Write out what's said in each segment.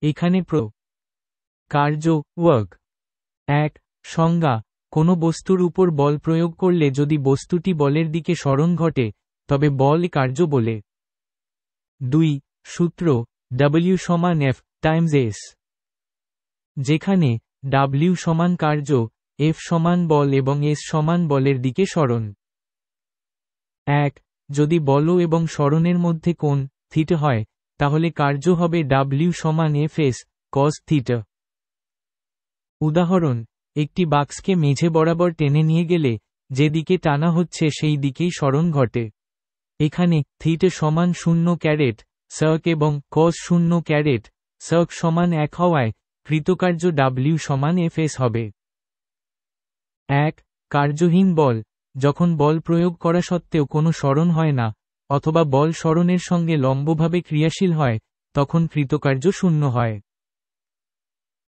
এখানে কার্য ওয়ার্ক। 1. সংজ্ঞা: কোনো বস্তুর উপর বল প্রয়োগ করলে যদি বস্তুটি বলের দিকে সরণ ঘটে, তবে বল কার্য বলে। 2. সূত্র: W সমান F টাইমস S। যেখানে W সমান কার্য, F সমান বল এবং S সমান বলের দিকে সরণ। 1. যদি বল এবং সরণের মধ্যে কোণ থিটা হয়, তাহলে কার্য হবে W সমান Fs cos থিটা। উদাহরণ: একটি বাক্সকে মেঝে বরাবর টেনে নিয়ে গেলে যে দিকে টানা হচ্ছে সেই দিকেই সরণ ঘটে। এখানে থিটা সমান 0 সার্ক এবং cos 0 সার্ক সমান 1 হওয়ায় কৃতকার্য W সমান Fs হবে। 1. কার্যহীন বল: যখন বল প্রয়োগ করা সত্ত্বেও কোনো সরণ হয় না, অথবা বল সরণের সঙ্গে লম্বভাবে ক্রিয়াশীল হয়, তখন কৃতকার্য 0 হয়।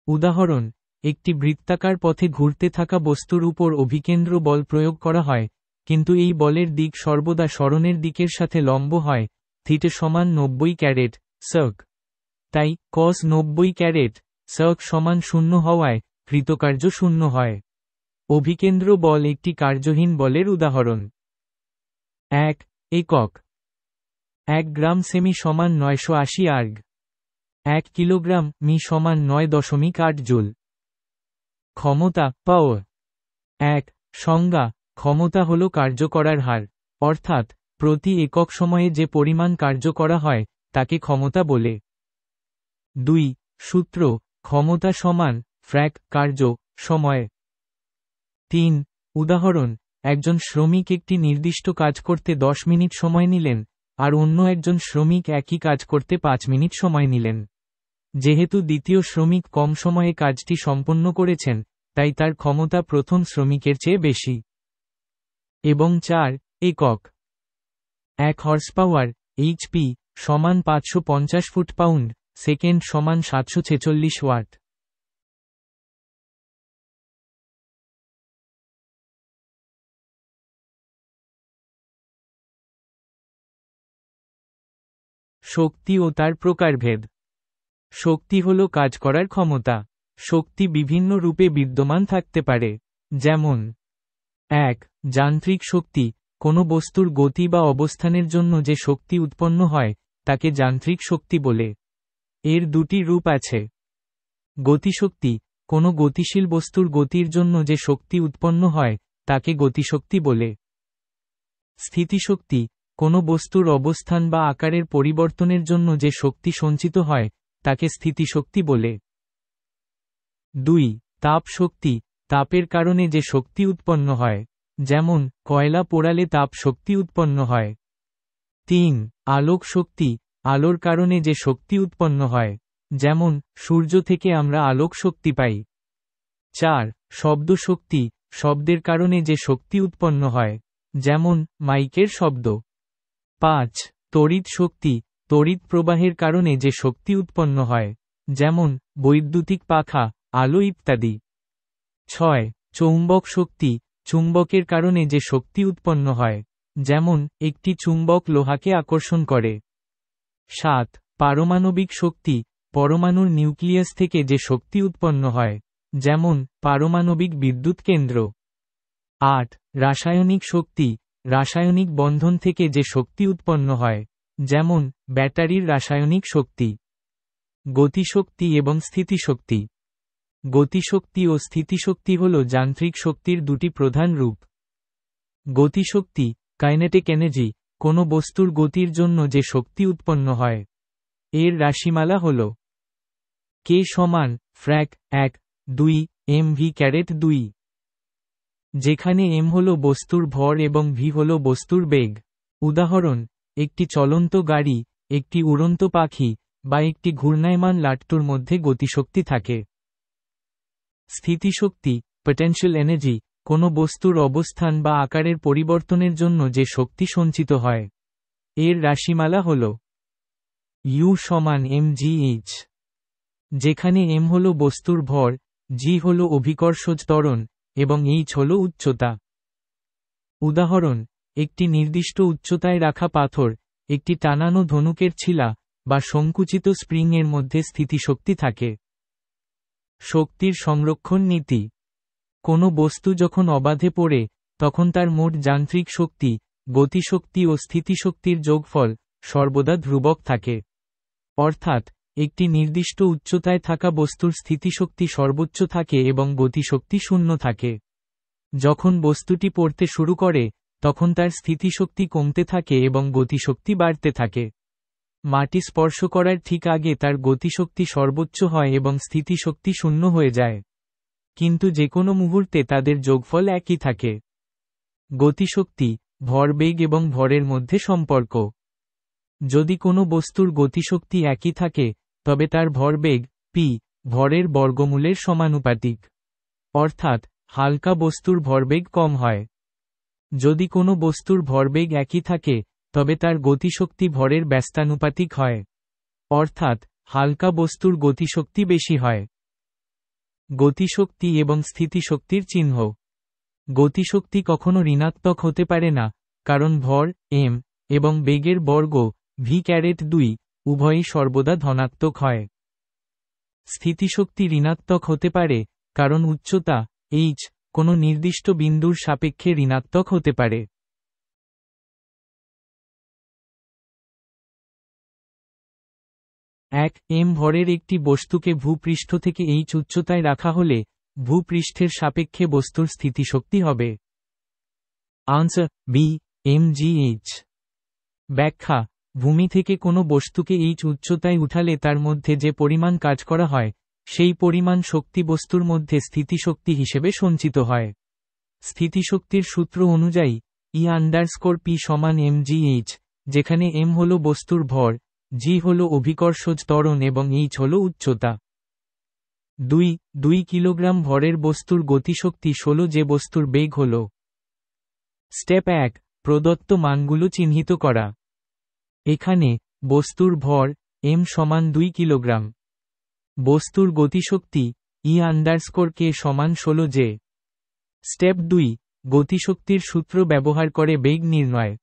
উদাহরণ: একটি বৃত্তাকার পথে ঘুরতে থাকা বস্তুর উপর অভিকেন্দ্র বল প্রয়োগ করা হয়, কিন্তু এই বলের দিক সর্বদা সরণের দিকের সাথে লম্ব হয়, থিটা সমান 90 সার্ক। তাই cos 90 সার্ক সমান 0 হওয়ায় কৃতকার্য 0 হয়। অভিকেন্দ্র বল একটি কার্যহীন বলের উদাহরণ। 1. একক: 1 গ্রাম সেমি সমান 980 আর্গ। 1 কিলোগ্রাম মি সমান 9.8 জুল। ক্ষমতা পাওয়ার। 1. সংজ্ঞা: ক্ষমতা হল কার্য করার হার, অর্থাৎ প্রতি একক সময়ে যে পরিমাণ কার্য করা হয় তাকে ক্ষমতা বলে। 2. সূত্র: ক্ষমতা সমান ফ্র্যাক কার্য সময়। 3. উদাহরণ: একজন শ্রমিক একটি নির্দিষ্ট কাজ করতে 10 মিনিট সময় নিলেন, আর অন্য একজন শ্রমিক একই কাজ করতে 5 মিনিট সময় নিলেন। যেহেতু দ্বিতীয় শ্রমিক কম সময়ে কাজটি সম্পন্ন করেছেন, তাই তার ক্ষমতা প্রথম শ্রমিকের চেয়ে বেশি। এবং 4. একক: 1 হর্স পাওয়ার HP সমান 550 ফুট পাউন্ড সেকেন্ড সমান 746 ওয়াট। শক্তি ও তার প্রকারভেদ। শক্তি হল কাজ করার ক্ষমতা। শক্তি বিভিন্ন রূপে বিদ্যমান থাকতে পারে, যেমন: 1. যান্ত্রিক শক্তি: কোনো বস্তুর গতি বা অবস্থানের জন্য যে শক্তি উৎপন্ন হয় তাকে যান্ত্রিক শক্তি বলে। এর দুটি রূপ আছে। গতিশক্তি: কোনো গতিশীল বস্তুর গতির জন্য যে শক্তি উৎপন্ন হয় তাকে গতিশক্তি বলে। স্থিতিশক্তি: কোনো বস্তুর অবস্থান বা আকারের পরিবর্তনের জন্য যে শক্তি সঞ্চিত হয় তাকে স্থিতিশক্তি বলে। 2. তাপ শক্তি: তাপের কারণে যে শক্তি উৎপন্ন হয়, যেমন কয়লা পোড়ালে তাপ শক্তি উৎপন্ন হয়। 3. আলোক শক্তি: আলোর কারণে যে শক্তি উৎপন্ন হয়, যেমন সূর্য থেকে আমরা আলোক শক্তি পাই। 4. শব্দ শক্তি: শব্দের কারণে যে শক্তি উৎপন্ন হয়, যেমন মাইকের শব্দ। 5. তড়িৎ শক্তি: তড়িৎ প্রবাহের কারণে যে শক্তি উৎপন্ন হয়, যেমন বৈদ্যুতিক পাখা, আলো ইত্যাদি। 6. চৌম্বক শক্তি: চুম্বকের কারণে যে শক্তি উৎপন্ন হয়, যেমন একটি চুম্বক লোহাকে আকর্ষণ করে। 7. পারমাণবিক শক্তি: পরমাণুর নিউক্লিয়াস থেকে যে শক্তি উৎপন্ন হয়, যেমন পারমাণবিক বিদ্যুৎ কেন্দ্র। 8. রাসায়নিক শক্তি: রাসায়নিক বন্ধন থেকে যে শক্তি উৎপন্ন হয়, যেমন ব্যাটারির রাসায়নিক শক্তি। গতিশক্তি এবং স্থিতিশক্তি। গতিশক্তি ও স্থিতিশক্তি হল যান্ত্রিক শক্তির দুটি প্রধান রূপ। গতিশক্তি কাইনেটিক এনার্জি: কোনো বস্তুর গতির জন্য যে শক্তি উৎপন্ন হয়। এর রাশিমালা হল K সমান ফ্র্যাক 1 2 mv/2, যেখানে m হল বস্তুর ভর এবং v হল বস্তুর বেগ। উদাহরণ: একটি চলন্ত গাড়ি, একটি উড়ন্ত পাখি বা একটি ঘূর্ণায়মান লাট্টুর মধ্যে গতিশক্তি থাকে। স্থিতিশক্তি পটেনশিয়াল এনার্জি: কোনো বস্তুর অবস্থান বা আকারের পরিবর্তনের জন্য যে শক্তি সঞ্চিত হয়। এর রাশিমালা হল U সমান mgh, যেখানে m হল বস্তুর ভর, g হল অভিকর্ষজ ত্বরণ এবং h হল উচ্চতা। উদাহরণ: একটি নির্দিষ্ট উচ্চতায় রাখা পাথর, একটি টানানো ধনুকের ছিলা বা সংকুচিত স্প্রিং এর মধ্যে স্থিতিশক্তি থাকে। শক্তির সংরক্ষণ নীতি। কোনো বস্তু যখন অবাধে পড়ে, তখন তার মোট যান্ত্রিক শক্তি, গতিশক্তি ও স্থিতিশক্তির যোগফল সর্বদা ধ্রুবক থাকে। অর্থাৎ, একটি নির্দিষ্ট উচ্চতায় থাকা বস্তুর স্থিতিশক্তি সর্বোচ্চ থাকে এবং গতিশক্তি শূন্য থাকে। যখন বস্তুটি পড়তে শুরু করে, তখন তার স্থিতিশক্তি কমতে থাকে এবং গতিশক্তি বাড়তে থাকে। মাটি স্পর্শ করার ঠিক আগে তার গতিশক্তি সর্বোচ্চ হয় এবং স্থিতিশক্তি শূন্য হয়ে যায়। কিন্তু যে কোনো মুহূর্তে তাদের যোগফল একই থাকে। গতিশক্তি, ভরবেগ এবং ভরের মধ্যে সম্পর্ক। যদি কোনো বস্তুর গতিশক্তি একই থাকে, তবে তার ভরবেগ পি ভরের বর্গমূলের সমানুপাতিক। অর্থাৎ, হালকা বস্তুর ভরবেগ কম হয়। যদি কোনো বস্তুর ভরবেগ একই থাকে, তবে তার গতিশক্তি ভরের ব্যস্তানুপাতিক হয়। অর্থাৎ, হালকা বস্তুর গতিশক্তি বেশি হয়। গতিশক্তি এবং স্থিতিশক্তির চিহ্ন। গতিশক্তি কখনো ঋণাত্মক হতে পারে না, কারণ ভর m এবং বেগের বর্গ v2 উভয়ই সর্বদা ধনাত্মক হয়। স্থিতিশক্তি ঋণাত্মক হতে পারে, কারণ উচ্চতা h কোনো নির্দিষ্ট বিন্দুর সাপেক্ষে ঋণাত্মক হতে পারে। এক m ভরের একটি বস্তুকে ভূপৃষ্ঠ থেকে h উচ্চতায় রাখা হলে, ভূপৃষ্ঠের সাপেক্ষে বস্তুর স্থিতিশক্তি হবে আনসার বি mgh। ব্যাখ্যা। ভূমি থেকে কোনো বস্তুকে h উচ্চতায় উঠালে তার মধ্যে যে পরিমাণ কাজ করা হয়, সেই পরিমাণ শক্তি বস্তুর মধ্যে স্থিতিশক্তি হিসেবে সঞ্চিত হয়। স্থিতিশক্তির সূত্র অনুযায়ী E_P সমান mgh, যেখানে m হল বস্তুর ভর, g হল অভিকর্ষজ ত্বরণ এবং h হল উচ্চতা। 2 কিলোগ্রাম ভরের বস্তুর গতিশক্তি 16 যে বস্তুর বেগ হল। স্টেপ 1, প্রদত্ত মানগুলো চিহ্নিত করা। এখানে বস্তুর ভর m সমান 2 কিলোগ্রাম। বস্তুর গতিশক্তি E_k সমান 16 যে। স্টেপ 2, গতিশক্তির সূত্র ব্যবহার করে বেগ নির্ণয়।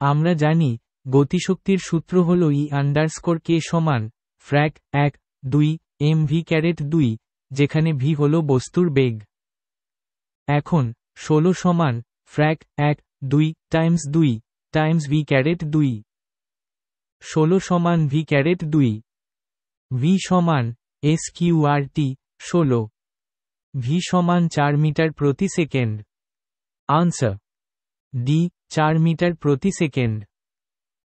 আমরা জানি, গতিশক্তির সূত্র হল E_k সমান ফ্র্যাক 1/2 mv2, যেখানে v হল বস্তুর বেগ। এখন 16 সমান ফ্র্যাক 1/2 টাইমস 2 টাইমস v2। 16 সমান v2। v সমান sqrt 16। v সমান 4 মিটার প্রতি সেকেন্ড। আনসার ডি 4 মিটার প্রতি সেকেন্ড।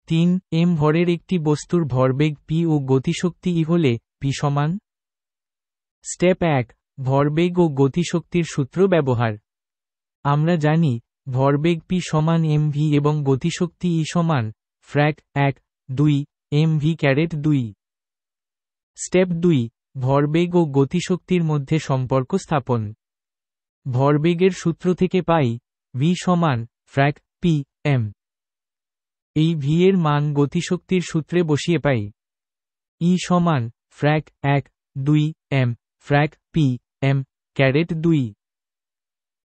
3 m ভরের একটি বস্তুর ভরবেগ p ও গতিশক্তি e হলে p সমান। স্টেপ 1, ভরবেগ ও গতিশক্তির সূত্র ব্যবহার। আমরা জানি, ভরবেগ p সমান mv এবং গতিশক্তি e সমান ফ্র্যাক 1/2 mv2। স্টেপ 2, ভরবেগ ও গতিশক্তির মধ্যে সম্পর্ক স্থাপন। ভরবেগের সূত্র থেকে পাই v সমান ফ্র্যাক p m। এই v এর মান গতিশক্তির সূত্রে বসিয়ে পাই। e সমান ফ্র্যাক 1/2 m ফ্র্যাক p m2।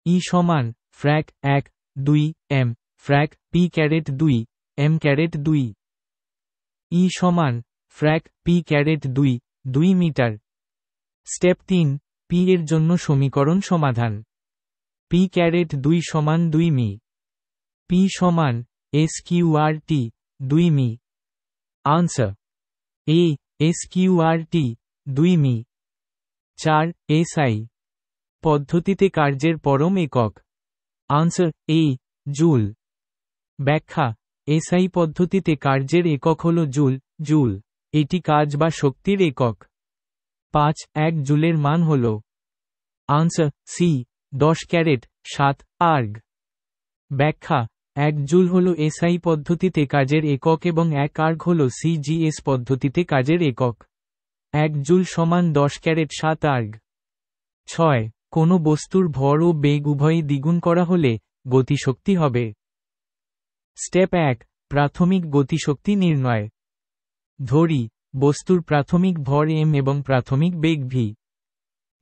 e সমান ফ্র্যাক 1/2 m ফ্র্যাক p2 m2। e সমান ফ্র্যাক p2 2 মিটার। স্টেপ 3, p এর জন্য সমীকরণ সমাধান। p2 সমান 2 মি। p সমান sqrt 2 মি। আনসার এ sqrt 2 মি। 4 SI পদ্ধতিতে কার্যের পরম একক। আনসার এ জুল। ব্যাখ্যা। SI পদ্ধতিতে কার্যের একক হল জুল। জুল এটি কাজ বা শক্তির একক। 1 জুলের মান হল। Answer C 10 caret 7 erg. ব্যাখ্যা। 1 জুল হল SI পদ্ধতিতে কাজের একক এবং 1 আর্গ হল CGS পদ্ধতিতে কাজের একক। 1 জুল সমান 10 ক্যারেট 7 আর্গ। 6 কোনো বস্তুর ভর ও বেগ উভয়ই দ্বিগুণ করা হলে গতিশক্তি হবে। স্টেপ 1, প্রাথমিক গতিশক্তি নির্ণয়। ধরি, বস্তুর প্রাথমিক ভর m এবং প্রাথমিক বেগ v।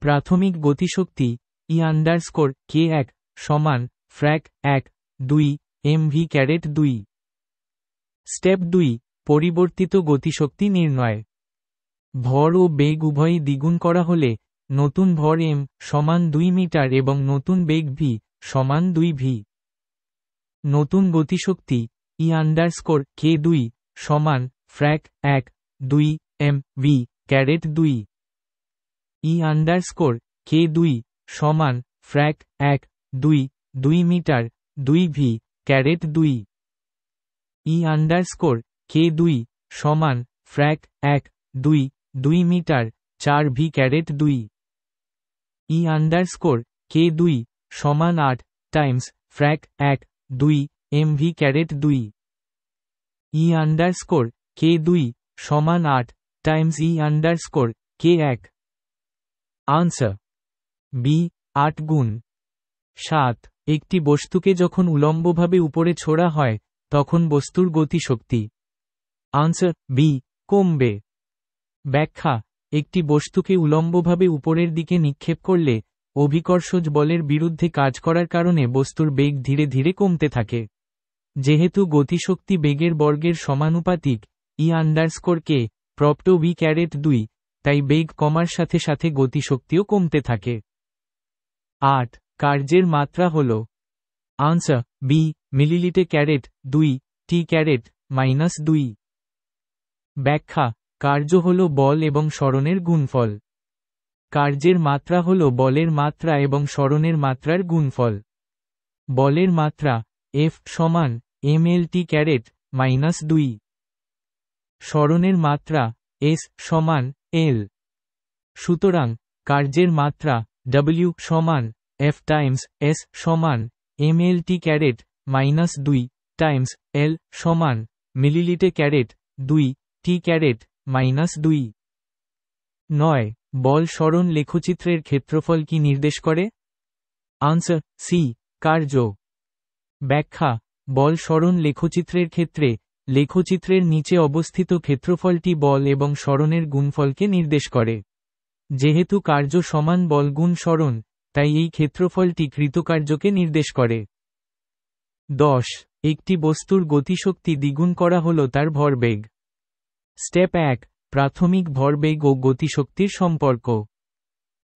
প্রাথমিক গতিশক্তি E_k1 সমান ফ্র্যাক 1/2 mv2। স্টেপ 2, পরিবর্তিত গতিশক্তি নির্ণয়। ভর ও বেগ উভয়ই দ্বিগুণ করা হলে নতুন ভর m সমান 2 মিটার এবং নতুন বেগ v সমান 2 v। নতুন গতিশক্তি E_k2 সমান ফ্র্যাক 1 2 m_v ক্যারেট 2। E_k2 সমান ফ্র্যাক 1 2 2 মিটার 2 v ক্যারেট 2। E_k2 সমান ফ্র্যাক 1 2 2 মিটার 4 v ক্যারেট 2। E_k2 সমান 8 টাইমস ফ্র্যাক 1 2 mv ক্যারেট 2। E_k2 সমান 8 টাইমস E_k1। আনসার বি 8 গুণ 7। একটি বস্তুকে যখন উলম্বভাবে উপরে ছোড়া হয় তখন বস্তুর গতিশক্তি আনসার বি কমবে। ব্যাখ্যা একটি বস্তুকে উলম্বভাবে উপরের দিকে নিক্ষেপ করলে অভিকর্ষজ বলের বিরুদ্ধে কাজ করার কারণে বস্তুর বেগ ধীরে ধীরে কমতে থাকে। যেহেতু গতিশক্তি বেগের বর্গের সমানুপাতিক E_k প্রপ্ত v ক্যারেট 2, তাই বেগ কমার সাথে সাথে গতিশক্তিও কমতে থাকে। 8 কার্যের মাত্রা হল আনসার বি মিলিলিটে ক্যারেট 2 টি ক্যারেট -2। ব্যাখ্যা কার্য হল বল এবং সরণের গুণফল। কার্যের মাত্রা হল বলের মাত্রা এবং সরণের মাত্রার গুণফল। বলের মাত্রা F সমান mlt ক্যারেট -2। সরণের মাত্রা S সমান L। সুতরাং কার্যের মাত্রা W সমান F টাইমস S সমান mlt ক্যারেট -2 টাইমস L সমান মিলিলিটে ক্যারেট 2 টি ক্যারেট -2। 9 বল সরণ লেখচিত্রের ক্ষেত্রফল কি নির্দেশ করে? আনসার সি কার্য। ব্যাখ্যা বল সরণ লেখচিত্রের ক্ষেত্রে লেখচিত্রের নিচে অবস্থিত ক্ষেত্রফলটি বল এবং সরণের গুণফলকে নির্দেশ করে। যেহেতু কার্য সমান বল গুণ সরণ, তাই এই ক্ষেত্রফলটি কৃতকার্যকে নির্দেশ করে। 10 একটি বস্তুর গতিশক্তি দ্বিগুণ করা হল তার ভরবেগ। স্টেপ 1 প্রাথমিক ভরবেগ ও গতিশক্তির সম্পর্ক।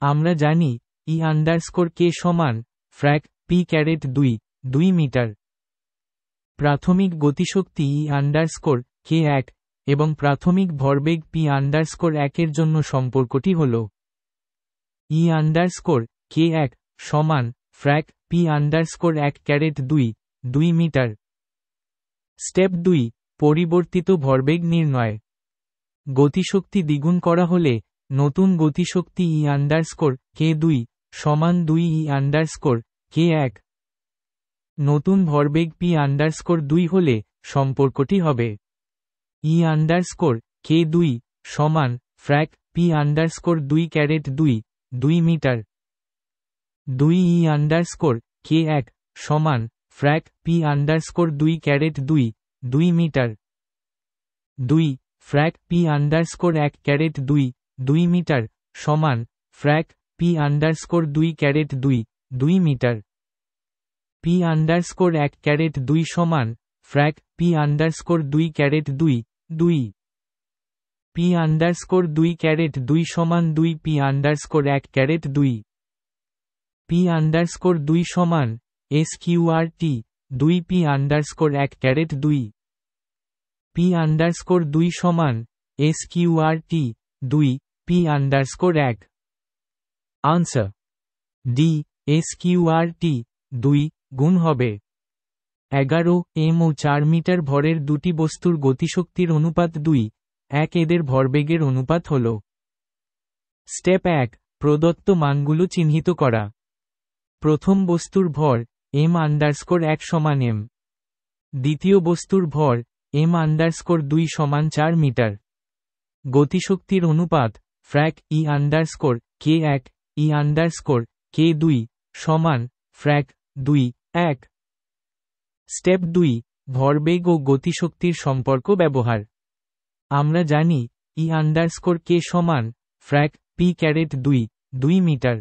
আমরা জানি E_k সমান ফ্র্যাক p ক্যারেট 2 2 মিটার। প্রাথমিক গতিশক্তি E_k1 এবং প্রাথমিক ভরবেগ p_1 এর জন্য সম্পর্কটি হল E_k1 সমান ফ্র্যাক p_1 ক্যারেট 2 2 মিটার। স্টেপ 2 পরিবর্তিত ভরবেগ নির্ণয়। গতিশক্তি দ্বিগুণ করা হলে নতুন গতিশক্তি E_k2 সমান 2 E_k1। নতুন ভরবেগ p_2 হলে সম্পর্কটি হবে E_k2 সমান frac p_2 caret 2 2 metre. 2 E_k1 সমান frac p_2 caret 2 2 metre. 2 frac p_1 caret 2 2 metre সমান frac p_2 caret 2 2 metre. p_1 caret 2 সমান frac p_2 caret 2 2। p_2 caret 2 সমান 2 p_1 ক্যারেট 2। p_2 সমান sqrt 2 p_1 ক্যারেট 2। p_2 সমান sqrt 2 p_1। Answer D sqrt 2 গুণ হবে 11 m ও 4 metre ভরের দুটি বস্তুর গতিশক্তির অনুপাত 2:1 এদের ভরবেগের অনুপাত হল। স্টেপ 1 প্রদত্ত মানগুলো চিহ্নিত করা। প্রথম বস্তুর ভর m_1 সমান m। দ্বিতীয় বস্তুর ভর m_2 সমান 4 মিটার। গতিশক্তির অনুপাত ফ্র্যাক E_k1 E_k2 সমান ফ্র্যাক 2:1। স্টেপ 2 ভরবেগ ও গতিশক্তির সম্পর্ক ব্যবহার। আমরা জানি E_k সমান ফ্র্যাক p ক্যারেট 2 2 মিটার।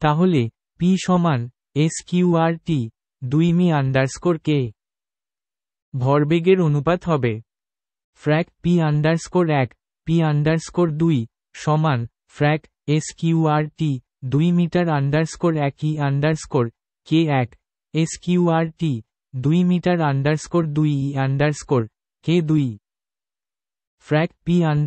তাহলে p সমান sqrt 2 mi_k। ভরবেগের অনুপাত হবে ফ্র্যাক p_1 p_2 সমান frac sqrt 2 metre _ 1 e _ k1 sqrt 2 metre _ 2 e _ k2 frac p_1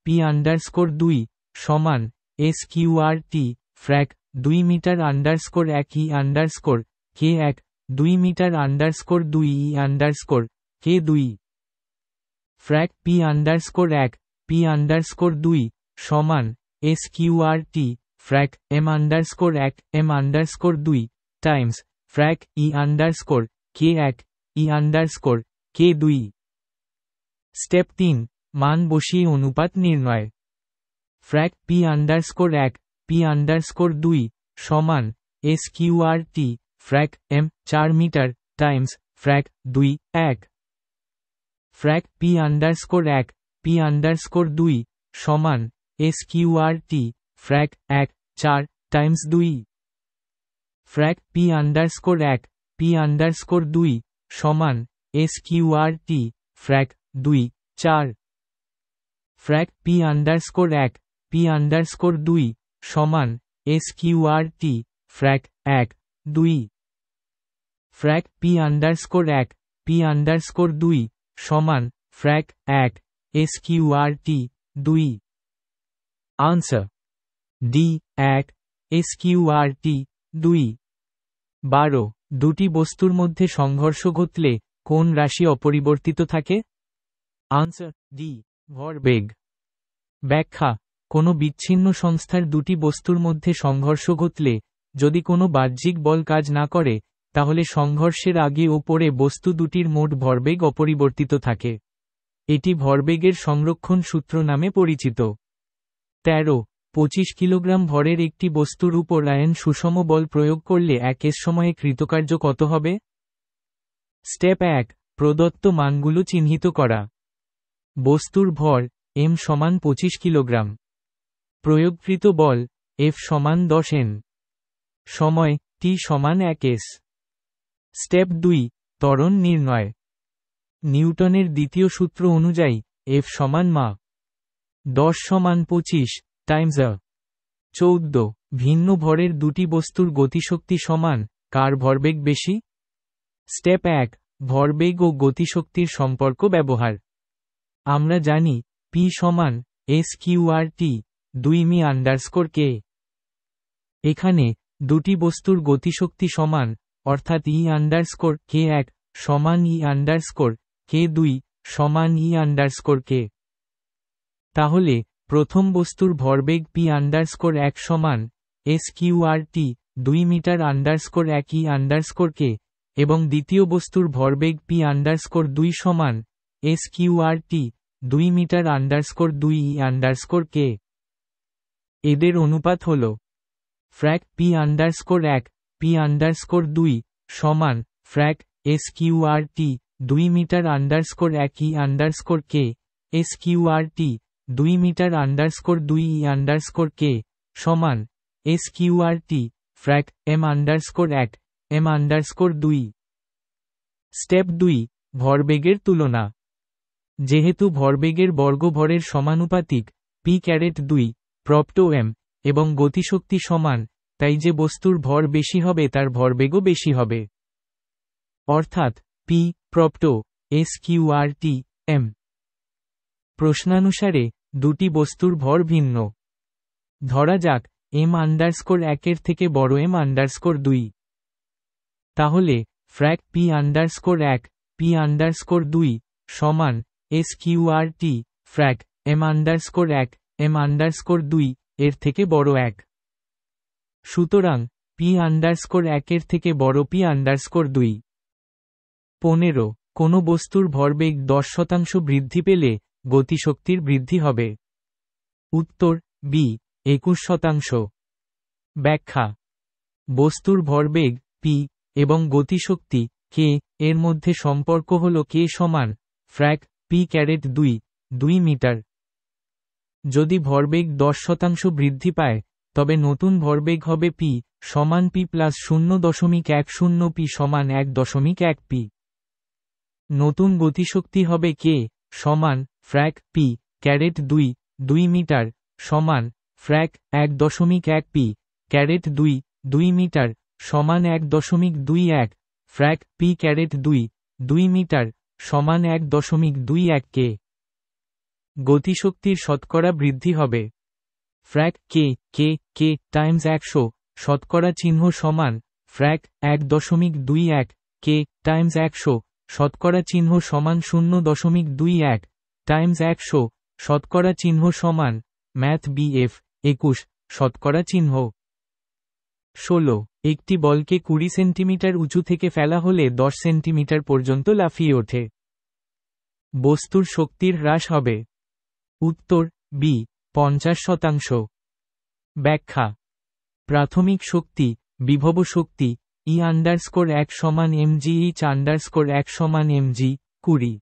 p_2 সমান sqrt frac 2 metre _ 1 e _ k1 2 metre _ 2 e _ k2 frac p_1 p_2 সমান sqrt frac m_1 m_2 times frac e _ k1 e _ k2 step 3 মান বসিয়ে অনুপাত নির্ণয় ফ্র্যাক p_1 p_2 সমান sqrt frac m 4 metre times frac 2 1 frac p_1 p_2 সমান sqrt ফ্র্যাক 1 4 Times 2 frac p_1 p_2 সমান sqrt frac 2 4 ফ্র্যাক p_1 p_2 সমান sqrt ফ্র্যাক 1 2 frac p_1 p_2 সমান ফ্র্যাক 1 sqrt 2 answer D 1 sqrt 2 12 দুটি বস্তুর মধ্যে সংঘর্ষ ঘটলে কোন রাশি অপরিবর্তিত থাকে আনসার ডি ভরবেগ ব্যাখ্যা কোনো বিচ্ছিন্ন সংস্থার দুটি বস্তুর মধ্যে সংঘর্ষ ঘটলে যদি কোনো বাহ্যিক বল কাজ না করে তাহলে সংঘর্ষের আগে ও পরে বস্তু দুটির মোট ভরবেগ অপরিবর্তিত থাকে এটি ভরবেগের সংরক্ষণ সূত্র নামে পরিচিত 13 25 কিলোগ্রাম ভরের একটি বস্তুর উপর আয়ন সুষম বল প্রয়োগ করলে এক সময়ে কৃতকার্য কত হবে স্টেপ 1 প্রদত্ত মানগুলো চিহ্নিত করা বস্তুর ভর m সমান 25 কিলোগ্রাম প্রয়োগকৃত বল F সমান 10 N সময় t সমান 1s স্টেপ 2 ত্বরণ নির্ণয় নিউটনের দ্বিতীয় সূত্র অনুযায়ী F সমান মা 10 সমান 25 টাইমস 14 ভিন্ন ভরের দুটি বস্তুর গতিশক্তি সমান কার ভরবেগ বেশি স্টেপ 1 ভরবেগ ও গতিশক্তির সম্পর্ক ব্যবহার আমরা জানি p সমান sqrt 2 মি _ k এখানে দুটি বস্তুর গতিশক্তি সমান অর্থাৎ e _ k1 সমান e _ k2 সমান e _ k তাহলে প্রথম বস্তুর ভরবেগ p_1 সমান sqrt 2 মিটার _ 1 e _ k এবং দ্বিতীয় বস্তুর ভরবেগ p_2 সমান sqrt 2 মিটার _ 2 e _ k এদের অনুপাত হল ফ্র্যাক p_1 p_2 সমান frac sqrt 2 metre _ 1 e _ k sqrt 2 metre _ 2 e _ k সমান sqrt frac m_1 m_2 step 2 ভরবেগের তুলনা যেহেতু ভরবেগের বর্গ ভরের সমানুপাতিক p⁻2 প্রপ্ত m এবং গতিশক্তি সমান তাই যে বস্তুর ভর বেশি হবে তার ভরবেগও বেশি হবে অর্থাৎ p প্রপ্ত sqrt m প্রশ্নানুসারে দুটি বস্তুর ভর ভিন্ন ধরা যাক m_1 এর থেকে বড় m_2 তাহলে ফ্র্যাক p_1 p_2 সমান sqrt ফ্র্যাক m_1 m_2 এর থেকে বড় 1 সুতরাং p_1 এর থেকে বড় p_2 15 কোনো বস্তুর ভরবেগ 10% বৃদ্ধি পেলে গতিশক্তির বৃদ্ধি হবে উত্তর বি 21% ব্যাখ্যা বস্তুর ভরবেগ p এবং গতিশক্তি k এর মধ্যে সম্পর্ক হল k সমান ফ্র্যাক p⁻2 2 মিটার যদি ভরবেগ 10% বৃদ্ধি পায় তবে নতুন ভরবেগ হবে p সমান p প্লাস 0.10 p সমান 1.1 p নতুন গতিশক্তি হবে k সমান ফ্র্যাক পি ক্যারেট 2 2 মিটার সমান ফ্র্যাক 1.1 পি ক্যারেট 2 2 মিটার সমান 1.21 ফ্র্যাক পি ক্যারেট 2 2 মিটার সমান 1.21 কে। গতিশক্তির শতকরা বৃদ্ধি হবে ফ্র্যাক কে কে কে টাইমস 100 শতকরা চিহ্ন সমান ফ্র্যাক 1.21 কে টাইমস 100 শতকরা চিহ্ন সমান 0.21 টাইমস 100 শতকরা চিহ্ন সমান ম্যাথ বিএফ 21 শতকরা চিহ্ন। 16 একটি বলকে 20 সেন্টিমিটার উঁচু থেকে ফেলা হলে 10 সেন্টিমিটার পর্যন্ত লাফিয়ে ওঠে। বস্তুর শক্তির হ্রাস হবে উত্তর বি 50%। ব্যাখ্যা প্রাথমিক শক্তি বিভব শক্তি E_1 সমান mg H_1 সমান mg 20।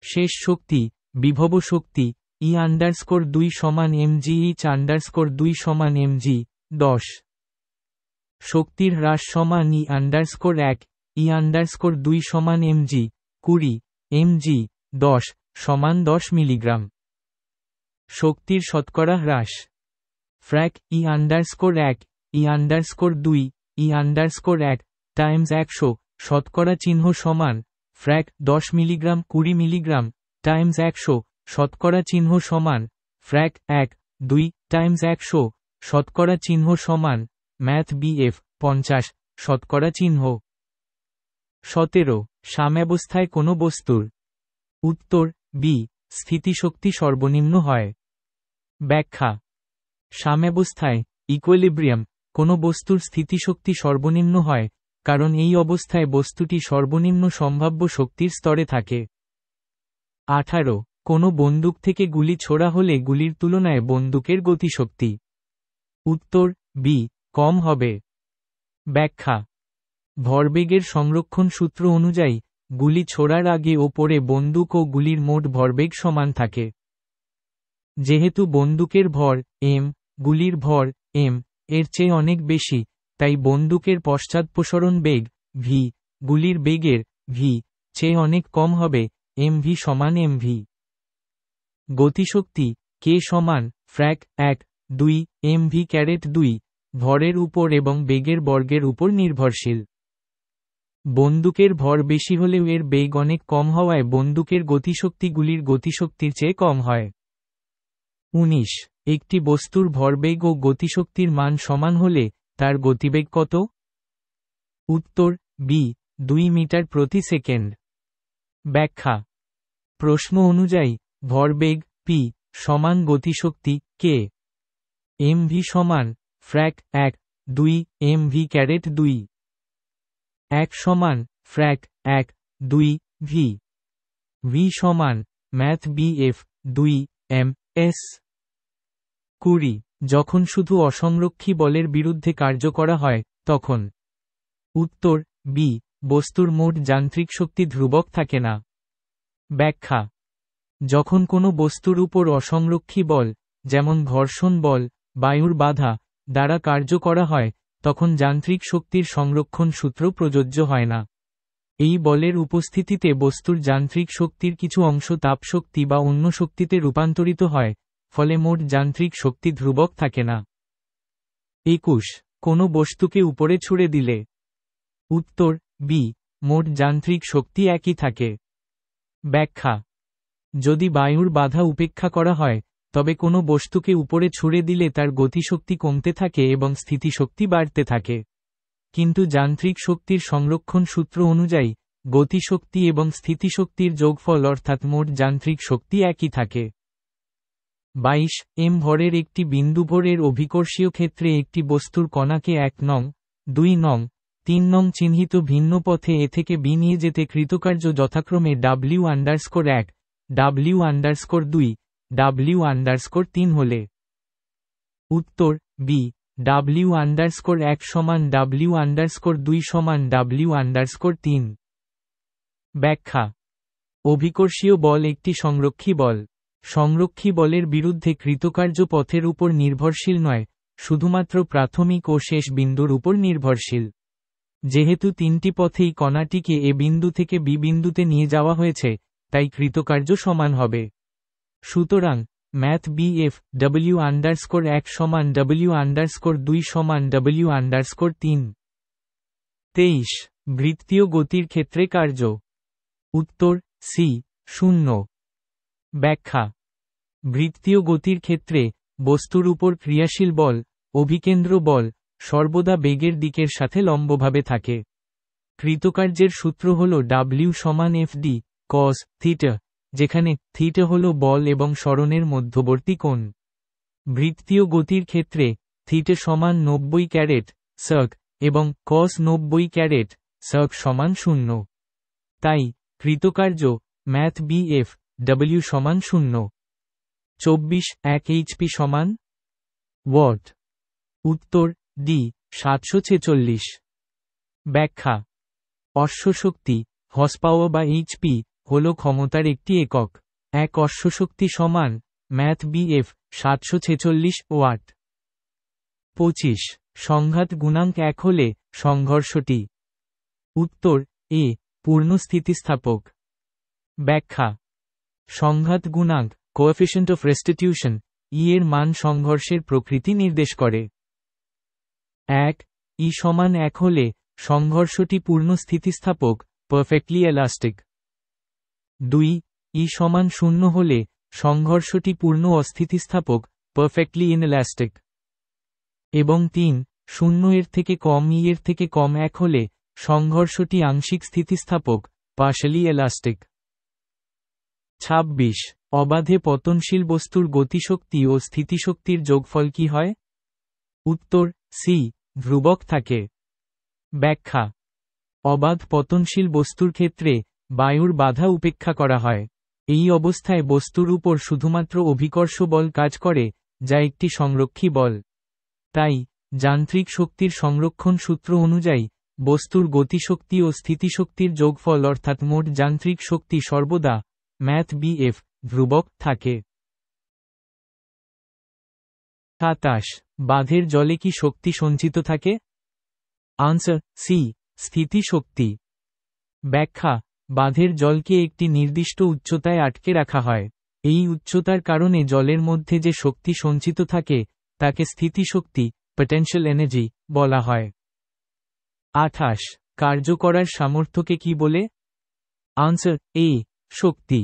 শেষ শক্তি বিভব শক্তি E_2 সমান mg H_2 সমান mg 10। শক্তির হ্রাস সমান E_1 E_2 সমান mg 20 mg 10 সমান 10 মিলিগ্রাম। শক্তির শতকরা হ্রাস ফ্র্যাক E_1 E_2 E_1 টাইমস 100 শতকরা চিহ্ন সমান ফ্র্যাক 10 মিলিগ্রাম 20 মিলিগ্রাম টাইমস 100 শতকরা চিহ্ন সমান ফ্র্যাক 1 2 টাইমস 100 শতকরা চিহ্ন সমান ম্যাথ বিএফ 50 শতকরা চিহ্ন। 17 সাম্যাবস্থায় কোনো বস্তুর উত্তর বি স্থিতিশক্তি সর্বনিম্ন হয়। ব্যাখ্যা সাম্যাবস্থায় ইকুইলিব্রিয়াম কোনো বস্তুর স্থিতিশক্তি সর্বনিম্ন হয় কারণ এই অবস্থায় বস্তুটি সর্বনিম্ন সম্ভাব্য শক্তির স্তরে থাকে। 18 কোনো বন্দুক থেকে গুলি ছোড়া হলে গুলির তুলনায় বন্দুকের গতিশক্তি উত্তর বি কম হবে। ব্যাখ্যা ভরবেগের সংরক্ষণ সূত্র অনুযায়ী গুলি ছোড়ার আগে ও পরে বন্দুক ও গুলির মোট ভরবেগ সমান থাকে। যেহেতু বন্দুকের ভর m গুলির ভর m এর চেয়ে অনেক বেশি তাই বন্দুকের পশ্চাৎপসরণ বেগ v গুলির বেগের v চেয়ে অনেক কম হবে mv সমান mv। গতিশক্তি k সমান ফ্র্যাক 1 2 mv ক্যারেট 2 ভরের উপর এবং বেগের বর্গের উপর নির্ভরশীল। বন্দুকের ভর বেশি হলেও এর বেগ অনেক কম হওয়ায় বন্দুকের গতিশক্তি গুলির গতিশক্তির চেয়ে কম হয়। 19 একটি বস্তুর ভরবেগ ও গতিশক্তির মান সমান হলে তার গতিবেগ কত? উত্তর বি 2 মিটার প্রতি সেকেন্ড। ব্যাখ্যা প্রশ্ন অনুযায়ী ভরবেগ পি সমান গতিশক্তি কে। mv সমান ফ্র্যাক 1 2 mv ক্যারেট 2 1 সমান ফ্র্যাক 1 2 v v সমান ম্যাথ বিএফ 2 ms। 20 যখন শুধু অসংরক্ষী বলের বিরুদ্ধে কার্য করা হয় তখন উত্তর বি বস্তুর মোট যান্ত্রিক শক্তি ধ্রুবক থাকে না। ব্যাখ্যা যখন কোনো বস্তুর উপর অসংরক্ষী বল যেমন ঘর্ষণ বল বায়ুর বাধা দ্বারা কার্য করা হয় তখন যান্ত্রিক শক্তির সংরক্ষণ সূত্র প্রযোজ্য হয় না। এই বলের উপস্থিতিতে বস্তুর যান্ত্রিক শক্তির কিছু অংশ তাপশক্তি বা অন্য শক্তিতে রূপান্তরিত হয় ফলে মোট যান্ত্রিক শক্তি ধ্রুবক থাকে না। 21 কোনো বস্তুকে উপরে ছুড়ে দিলে উত্তর বি মোট যান্ত্রিক শক্তি একই থাকে। ব্যাখ্যা যদি বায়ুর বাধা উপেক্ষা করা হয় তবে কোনো বস্তুকে উপরে ছুড়ে দিলে তার গতিশক্তি কমতে থাকে এবং স্থিতিশক্তি বাড়তে থাকে, কিন্তু যান্ত্রিক শক্তির সংরক্ষণ সূত্র অনুযায়ী গতিশক্তি এবং স্থিতিশক্তির যোগফল অর্থাৎ মোট যান্ত্রিক শক্তি একই থাকে। 22 m ভরের একটি বিন্দু ভরের অভিকর্ষীয় ক্ষেত্রে একটি বস্তুর কণাকে 1 নং 2 নং 3 নং চিহ্নিত ভিন্ন পথে এ থেকে বি নিয়ে যেতে কৃতকার্য যথাক্রমে w_1 w_2 w_3 হলে উত্তর বি w_1 সমান w_2 সমান w_3। ব্যাখ্যা অভিকর্ষীয় বল একটি সংরক্ষী বল। সংরক্ষী বলের বিরুদ্ধে কৃতকার্য পথের উপর নির্ভরশীল নয়, শুধুমাত্র প্রাথমিক ও শেষ বিন্দুর উপর নির্ভরশীল। যেহেতু তিনটি পথেই কণাটিকে এ বিন্দু থেকে বি বিন্দুতে নিয়ে যাওয়া হয়েছে, তাই কৃতকার্য সমান হবে। সুতরাং ম্যাথ BF W_1 সমান W_2 সমান W_3। 23 বৃত্তীয় গতির ক্ষেত্রে কার্য। উত্তর সি 0। ব্যাখ্যা। বৃত্তীয় গতির ক্ষেত্রে বস্তুর উপর ক্রিয়াশীল বল, অভিকেন্দ্র বল, সর্বদা বেগের দিকের সাথে লম্বভাবে থাকে। কৃতকার্যের সূত্র হল W সমান FD cos থিটা, যেখানে থিটা হল বল এবং সরণের মধ্যবর্তী কোণ। বৃত্তীয় গতির ক্ষেত্রে থিটা সমান 90 ক্যারেট sec এবং cos 90 ক্যারেট sec সমান 0। তাই কৃতকার্য ম্যাথ BF W সমান 0। 24 1 HP সমান ওয়াট। উত্তর ডি 746। ব্যাখ্যা। অশ্বশক্তি হর্সপাওয়ার বা HP হল ক্ষমতার একটি একক। এক অশ্বশক্তি সমান ম্যাথ BF 746 ওয়াট। 25 সংঘাত গুণাঙ্ক 1 হলে সংঘর্ষটি। উত্তর এ পূর্ণ স্থিতিস্থাপক। ব্যাখ্যা। সংঘাত গুণাঙ্ক কোএফিশিয়েন্ট অফ রেস্টিটিউশন এর মান সংঘর্ষের প্রকৃতি নির্দেশ করে। 1 ই সমান 1 হলে সংঘর্ষটি পূর্ণ স্থিতিস্থাপক পারফেক্টলি এলাস্টিক। 2 ই সমান 0 হলে সংঘর্ষটি পূর্ণ অস্থিতিস্থাপক পারফেক্টলি ইনএলাস্টিক। এবং 3 0 এর থেকে কম ই এর থেকে কম 1 হলে সংঘর্ষটি আংশিক স্থিতিস্থাপক পার্শালি এলাস্টিক। 26 অবাধে পতনশীল বস্তুর গতিশক্তি ও স্থিতিশক্তির যোগফল কি হয়? উত্তর সি ধ্রুবক থাকে। ব্যাখ্যা। অবাধ পতনশীল বস্তুর ক্ষেত্রে বায়ুর বাধা উপেক্ষা করা হয়। এই অবস্থায় বস্তুর উপর শুধুমাত্র অভিকর্ষ বল কাজ করে, যা একটি সংরক্ষী বল। তাই যান্ত্রিক শক্তির সংরক্ষণ সূত্র অনুযায়ী বস্তুর গতিশক্তি ও স্থিতিশক্তির যোগফল অর্থাৎ মোট যান্ত্রিক শক্তি সর্বদা ম্যাথ BF ধ্রুবক থাকে। 27 বাঁধের জলে কি শক্তি সঞ্চিত থাকে? আনসার সি স্থিতি শক্তি। ব্যাখ্যা। বাঁধের জলকে একটি নির্দিষ্ট উচ্চতায় আটকে রাখা হয়। এই উচ্চতার কারণে জলের মধ্যে যে শক্তি সঞ্চিত থাকে তাকে স্থিতিশক্তি পটেনশিয়াল এনার্জি বলা হয়। 28 কার্য করার সামর্থ্যকে কি বলে? আনসার এ শক্তি।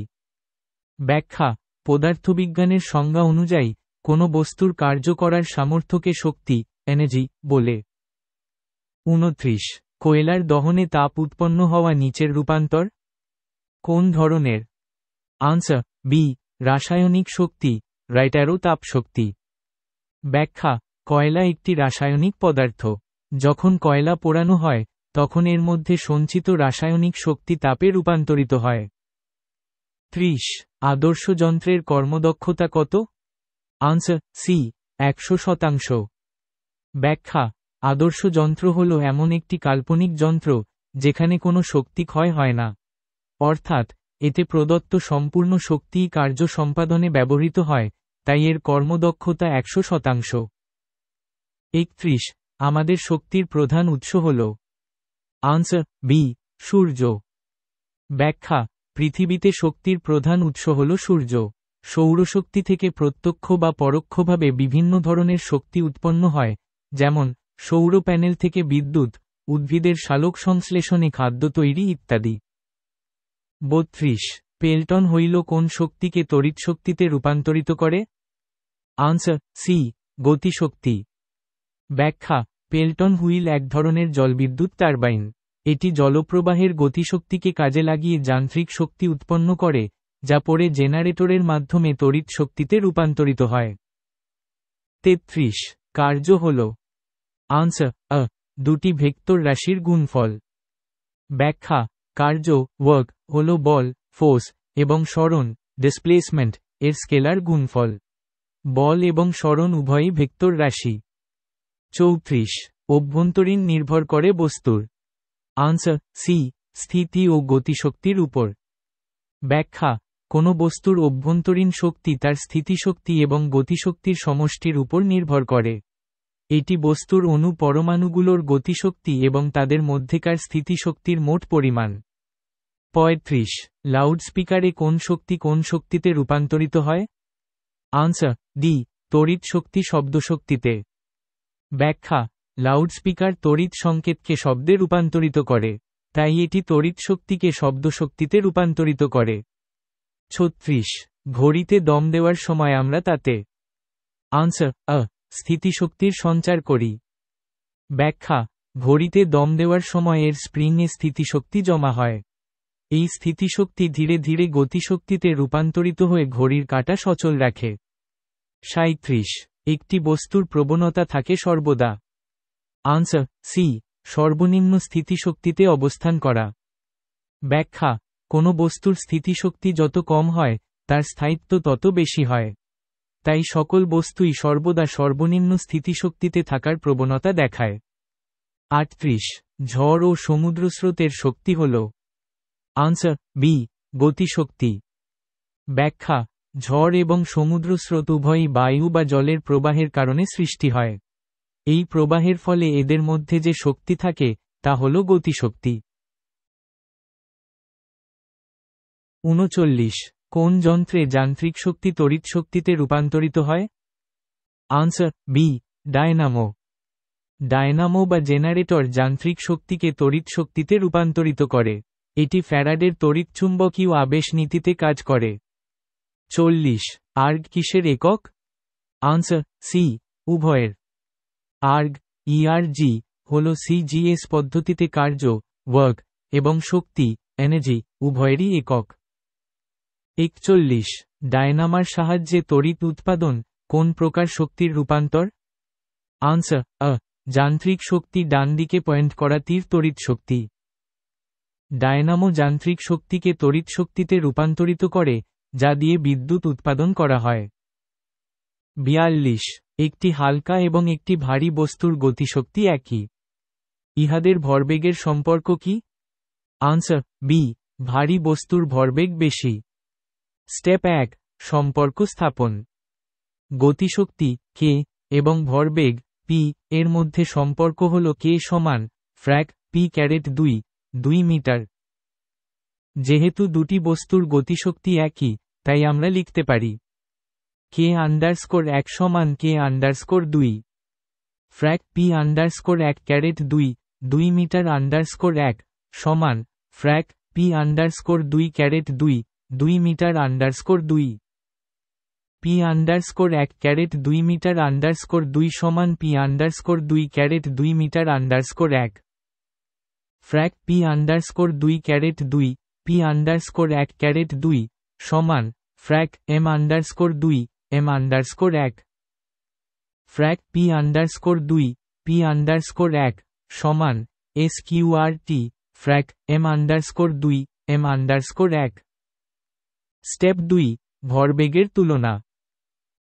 ব্যাখ্যা। পদার্থবিজ্ঞানের সংজ্ঞা অনুযায়ী কোনো বস্তুর কার্য করার সামর্থ্যকে শক্তি এনার্জি বলে। 29 কয়লার দহনে তাপ উৎপন্ন হওয়া নিচের রূপান্তর কোন ধরনের? আনসার বি রাসায়নিক শক্তি রাইট অ্যারো তাপ শক্তি। ব্যাখ্যা। কয়লা একটি রাসায়নিক পদার্থ। যখন কয়লা পোড়ানো হয় তখন এর মধ্যে সঞ্চিত রাসায়নিক শক্তি তাপে রূপান্তরিত হয়। 30 আদর্শ যন্ত্রের কর্মদক্ষতা কত? Answer C 100%। ব্যাখ্যা। আদর্শ যন্ত্র হল এমন একটি কাল্পনিক যন্ত্র যেখানে কোনো শক্তি ক্ষয় হয় না, অর্থাৎ এতে প্রদত্ত সম্পূর্ণ শক্তিই কার্য সম্পাদনে ব্যবহৃত হয়, তাই এর কর্মদক্ষতা 100%। 31 আমাদের শক্তির প্রধান উৎস হল? আনসার বি সূর্য। ব্যাখ্যা। পৃথিবীতে শক্তির প্রধান উৎস হল সূর্য। সৌরশক্তি থেকে প্রত্যক্ষ বা পরোক্ষভাবে বিভিন্ন ধরনের শক্তি উৎপন্ন হয়, যেমন সৌর প্যানেল থেকে বিদ্যুৎ, উদ্ভিদের সালোক সংশ্লেষণে খাদ্য তৈরি ইত্যাদি। 32 পেল্টন হইল কোন শক্তিকে তড়িৎ শক্তিতে রূপান্তরিত করে? আনসার সি গতিশক্তি। ব্যাখ্যা। পেল্টন হুইল এক ধরনের জলবিদ্যুৎ টারবাইন। এটি জলপ্রবাহের গতিশক্তিকে কাজে লাগিয়ে যান্ত্রিক শক্তি উৎপন্ন করে, যা পরে জেনারেটরের মাধ্যমে তড়িৎ শক্তিতে রূপান্তরিত হয়। 33 কার্য হল? আনসার দুটি ভেক্টর রাশির গুণফল। ব্যাখ্যা। কার্য ওয়ার্ক হল বল ফোর্স এবং সরণ ডিসপ্লেসমেন্ট এর স্কেলার গুণফল। বল এবং সরণ উভয়ই ভেক্টর রাশি। 34 অভ্যন্তরীণ নির্ভর করে বস্তুর। আনসার সি স্থিতি ও গতিশক্তির উপর। ব্যাখ্যা। কোনো বস্তুর অভ্যন্তরীণ শক্তি তার স্থিতিশক্তি এবং গতিশক্তির সমষ্টির উপর নির্ভর করে। এটি বস্তুর অণু পরমাণুগুলোর গতিশক্তি এবং তাদের মধ্যেকার স্থিতিশক্তির মোট পরিমাণ। 35 লাউডস্পিকারে কোন শক্তিতে রূপান্তরিত হয়? আনসার ডি তড়িৎ শক্তি শব্দশক্তিতে। ব্যাখ্যা লাউডস্পিকার তড়িৎ সংকেতকে শব্দে রূপান্তরিত করে, তাই এটি তড়িৎ শক্তিকে শব্দশক্তিতে রূপান্তরিত করে। 36 ঘড়িতে দম দেওয়ার সময় আমরা তাতে আনসার স্থিতিশক্তির সঞ্চার করি। ব্যাখ্যা ঘড়িতে দম দেওয়ার সময় এর স্প্রিংয়ে স্থিতিশক্তি জমা হয়। এই স্থিতিশক্তি ধীরে ধীরে গতিশক্তিতে রূপান্তরিত হয়ে ঘড়ির কাঁটা সচল রাখে। 37 একটি বস্তুর প্রবণতা থাকে সর্বদা। আনসার সি সর্বনিম্ন স্থিতিশক্তিতে অবস্থান করা। ব্যাখ্যা কোনো বস্তুর স্থিতিশক্তি যত কম হয় তার স্থায়িত্ব তত বেশি হয়, তাই সকল বস্তুই সর্বদা সর্বনিম্ন স্থিতিশক্তিতে থাকার প্রবণতা দেখায়। 38 ঝড় ও সমুদ্রস্রোতের শক্তি হল? আনসার বি গতিশক্তি। ব্যাখ্যা ঝড় এবং সমুদ্রস্রোত উভয়ই বায়ু বা জলের প্রবাহের কারণে সৃষ্টি হয়। এই প্রবাহের ফলে এদের মধ্যে যে শক্তি থাকে তা হল গতিশক্তি। 39 কোন যন্ত্রে যান্ত্রিক শক্তি তড়িৎ শক্তিতে রূপান্তরিত হয়? Answer B dynamo. ডায়নামো বা জেনারেটর যান্ত্রিক শক্তিকে তড়িৎ শক্তিতে রূপান্তরিত করে। এটি ফ্যারাডের তড়িৎচুম্বকীয় আবেশ নীতিতে কাজ করে। 40 আর্গ কিসের একক? আনসার সি উভয়ের। আর্গ ইআরজি হল সিজিএস পদ্ধতিতে কার্য ওয়ার্ক এবং শক্তি এনার্জি উভয়েরই একক। 41 ডায়নামার সাহায্যে তড়িৎ উৎপাদন কোন প্রকার শক্তির রূপান্তর? আনসার যান্ত্রিক শক্তি ডান দিকে পয়েন্ট করা তীর তড়িৎ শক্তি। ডায়নামো যান্ত্রিক শক্তিকে তড়িৎ শক্তিতে রূপান্তরিত করে, যা দিয়ে বিদ্যুৎ উৎপাদন করা হয়। 42 একটি হালকা এবং একটি ভারী বস্তুর গতিশক্তি একই। ইহাদের ভরবেগের সম্পর্ক কি? আনসার বি ভারী বস্তুর ভরবেগ বেশি। স্টেপ 1 সম্পর্ক স্থাপন। গতিশক্তি কে এবং ভরবেগ পি এর মধ্যে সম্পর্ক হল কে সমান ফ্র্যাক পি ক্যারেট 2 মিটার। যেহেতু দুটি বস্তুর গতিশক্তি একই, তাই আমরা লিখতে পারি k_1 সমান k_2 ফ্র্যাক p_1 ক্যারেট 2 মিটার _1 সমান frac p_2 caret 2 metre _2 p_1 caret 2 metre _2 সমান p_2 caret 2 metre _1 frac p_2 caret 2 p_1 caret 2 সমান ফ্র্যাক m_2 m_1 ফ্র্যাক p_2 p_1 সমান sqrt ফ্র্যাক m_2 m_1। স্টেপ 2 ভরবেগের তুলনা।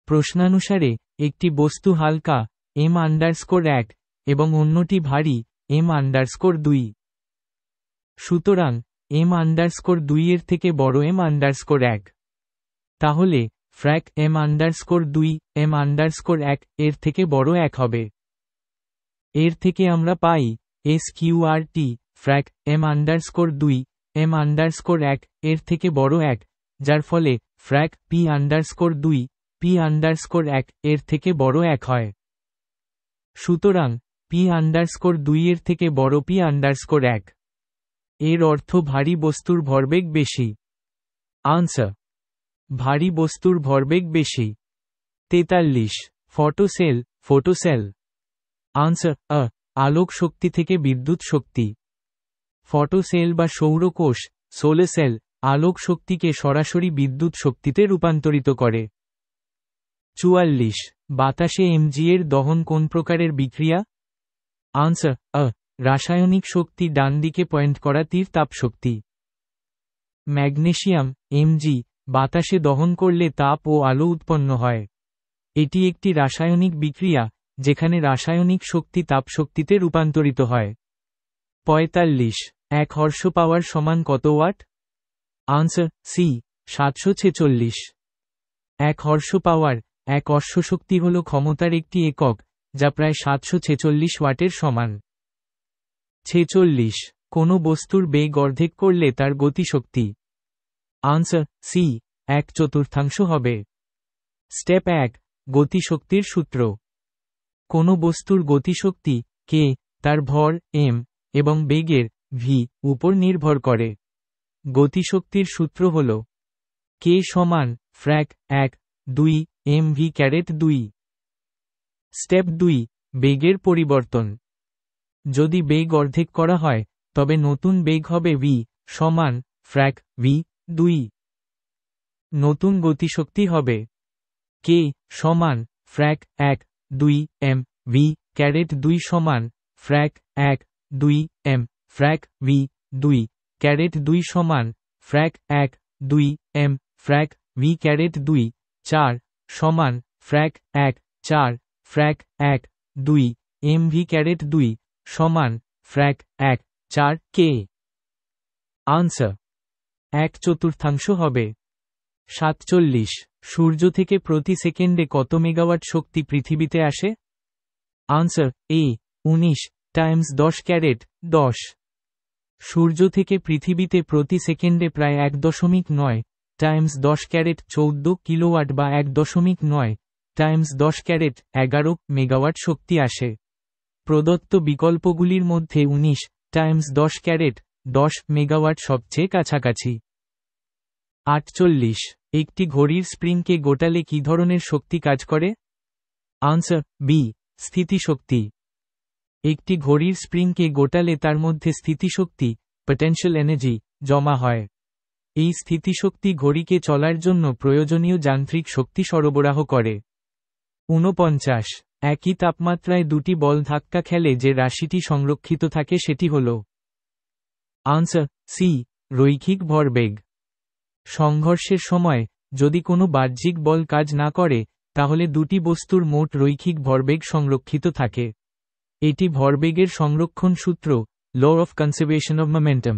প্রশ্নানুসারে একটি বস্তু হালকা m_1 এবং অন্যটি ভারী m_2। সুতরাং m_2 এর থেকে বড় m_1। তাহলে ফ্র্যাক m_2 m_1 এর থেকে বড় 1 হবে। এর থেকে আমরা পাই sqrt ফ্র্যাক m_2 m_1 এর থেকে বড় 1, যার ফলে ফ্র্যাক p_2 p_1 এর থেকে বড় 1 হয়। সুতরাং p_2 এর থেকে বড় p_1। এর অর্থ ভারী বস্তুর ভরবেগ বেশি। আনসার ভারী বস্তুর ভরবেগ বেশি। 43 ফটোসেল। আনসার আলোক শক্তি থেকে বিদ্যুৎ শক্তি। ফটোসেল বা সৌরকোষ সোলার সেল আলোক শক্তিকে সরাসরি বিদ্যুৎ শক্তিতে রূপান্তরিত করে। 44 বাতাসে mg এর দহন কোন প্রকারের বিক্রিয়া? আনসার রাসায়নিক শক্তি ডান দিকে পয়েন্ট করা তীর তাপশক্তি। ম্যাগনেসিয়াম mg বাতাসে দহন করলে তাপ ও আলো উৎপন্ন হয়। এটি একটি রাসায়নিক বিক্রিয়া যেখানে রাসায়নিক শক্তি তাপশক্তিতে রূপান্তরিত হয়। 45 1 হর্স পাওয়ার সমান কত watt? Answer C 746। 1 horse power 1 অশ্বশক্তি হল ক্ষমতার একটি একক, যা প্রায় 746 ওয়াটের সমান। 46 কোনো বস্তুর বেগ অর্ধেক করলে তার গতিশক্তি। আনসার সি, 1/4 হবে। স্টেপ 1, গতিশক্তির সূত্র। কোনো বস্তুর গতিশক্তি কে তার ভর m এবং বেগের v উপর নির্ভর করে। গতিশক্তির সূত্র হল k সমান ফ্র্যাক 1/2 mv/2। স্টেপ 2, বেগের পরিবর্তন। যদি বেগ অর্ধেক করা হয় তবে নতুন বেগ হবে v সমান ফ্র্যাক v/2। নতুন গতিশক্তি হবে k সমান ফ্র্যাক 1/2 mv/2 সমান ফ্র্যাক 1/2 m ফ্র্যাক v/2 সমান ফ্র্যাক 1/2 m ফ্র্যাক v/2 4 সমান ফ্র্যাক 1/4 ফ্র্যাক 1/2 mv/2 সমান ফ্র্যাক 1/4 k। আনসার 1/4 হবে। 47 সূর্য থেকে প্রতি সেকেন্ডে কত মেগাওয়াট শক্তি পৃথিবীতে আসে? আনসার এ, 19 × 10 ক্যারেট 10। সূর্য থেকে পৃথিবীতে প্রতি সেকেন্ডে প্রায় 1.9 × 10 ক্যারেট 14 কিলোওয়াট বা 1.9 × 10 ক্যারেট 11 মেগাওয়াট শক্তি আসে। প্রদত্ত বিকল্পগুলির মধ্যে 19 × 10 ক্যারেট 10 মেগাওয়াট সবচেয়ে কাছাকাছি। 48 একটি ঘড়ির স্প্রিংকে গোটালে কী ধরনের শক্তি কাজ করে? আনসার বি, স্থিতিশক্তি। একটি ঘড়ির স্প্রিংকে গোটালে তার মধ্যে স্থিতিশক্তি পটেনশিয়াল এনার্জি জমা হয়। এই স্থিতিশক্তি ঘড়িকে চলার জন্য প্রয়োজনীয় যান্ত্রিক শক্তি সরবরাহ করে। 49 একই তাপমাত্রায় দুটি বল ধাক্কা খেলে যে রাশিটি সংরক্ষিত থাকে সেটি হল? আনসার সি, রৈখিক ভরবেগ। সংঘর্ষের সময় যদি কোনো বাহ্যিক বল কাজ না করে তাহলে দুটি বস্তুর মোট রৈখিক ভরবেগ সংরক্ষিত থাকে। এটি ভরবেগের সংরক্ষণ সূত্র, law of conservation of momentum.